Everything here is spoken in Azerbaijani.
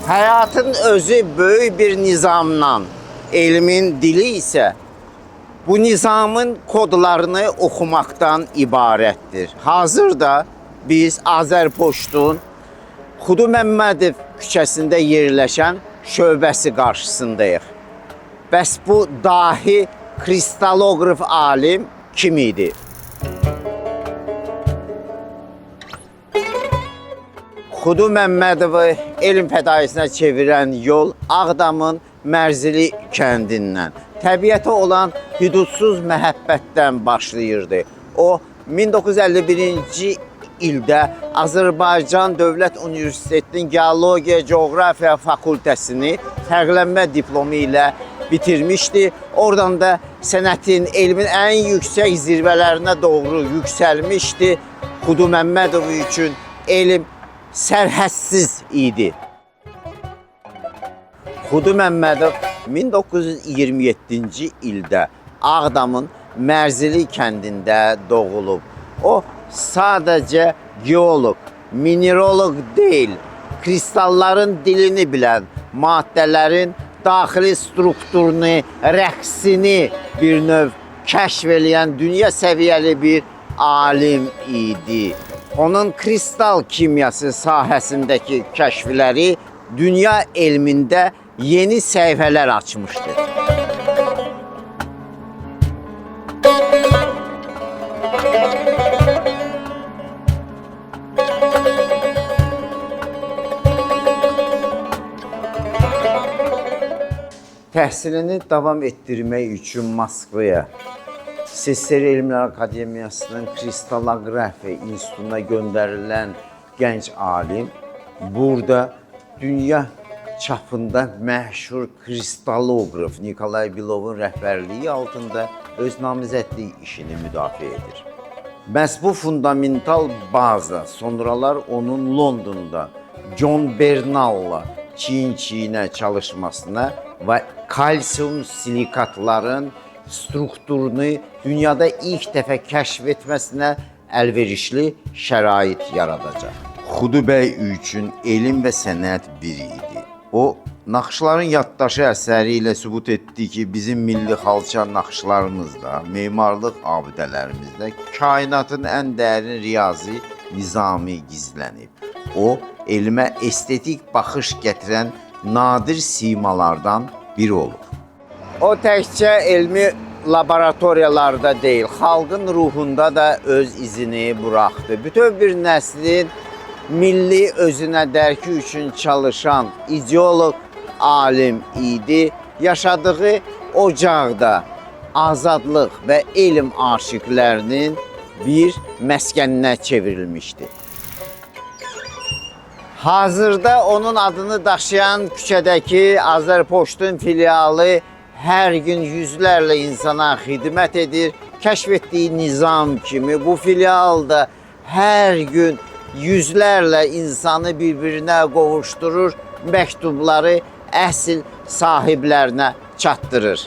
Həyatın özü böyük bir nizamdan, elmin dili isə bu nizamın kodlarını oxumaqdan ibarətdir. Hazırda biz Azərpoçtun Xudu Məmmədov küçəsində yerləşən şöbəsi qarşısındayıq. Bəs bu dahi kristaloqraf alim kim idi? Xudu Məmmədovu elm fədaisinə çevirən yol Ağdamın Mərzili kəndindən, təbiətə olan hüdudsuz məhəbbətdən başlayırdı. O, 1951-ci ildə Azərbaycan Dövlət Universitetinin Geologiya, Coğrafiya fakültəsini fərqlənmə diplomu ilə bitirmişdi. Oradan da sənətin, elmin ən yüksək zirvələrinə doğru yüksəlmişdi. Xudu Məmmədov üçün elm sərhədsiz idi. Xudu Məmmədov 1927-ci ildə Ağdamın Mərzili kəndində doğulub. O, sadəcə geoloq, mineraloq deyil, kristalların dilini bilən, maddələrin daxili strukturunu, rəqsini bir növ kəşf eləyən dünya səviyyəli bir alim idi. Onun kristal kimyası sahəsindəki kəşfləri dünya elmində yeni səhifələr açmışdır. Təhsilini davam etdirmək üçün Moskvaya, SSR Elmlər Akademiyasının Kristalografiya İnstitutuna göndərilən gənc alim burada dünya çapında məşhur kristaloqraf Nikolay Belovun rəhbərliyi altında öz namizədlik işini müdafiə edir. Məhz bu fundamental baza sonralar onun Londonda John Bernal'la çiyin-çiyinə çalışmasına və kalsium silikatların strukturunu dünyada ilk dəfə kəşf etməsinə əlverişli şərait yaradacaq. Xudu bəy üçün elm və sənət bir idi. O, naxışların yaddaşı əsəri ilə sübut etdi ki, bizim milli xalça naxışlarımızda, memarlıq abidələrimizdə kainatın ən dərin riyazi nizami gizlənib. O, elmə estetik baxış gətirən nadir simalardan biri olub. O təkcə elmi laboratoriyalarda deyil, xalqın ruhunda da öz izini buraxdı. Bütün bir nəslin milli özünə dərki üçün çalışan ideoloq alim idi. Yaşadığı ocaqda azadlıq və elm aşiqlərinin bir məskəninə çevrilmişdi. Hazırda onun adını daşıyan küçədəki Azərpoçtun filialı hər gün yüzlərlə insana xidmət edir. Kəşf etdiyi nizam kimi bu filial da hər gün yüzlərlə insanı bir-birinə qovuşdurur, məktubları əsl sahiblərinə çatdırır.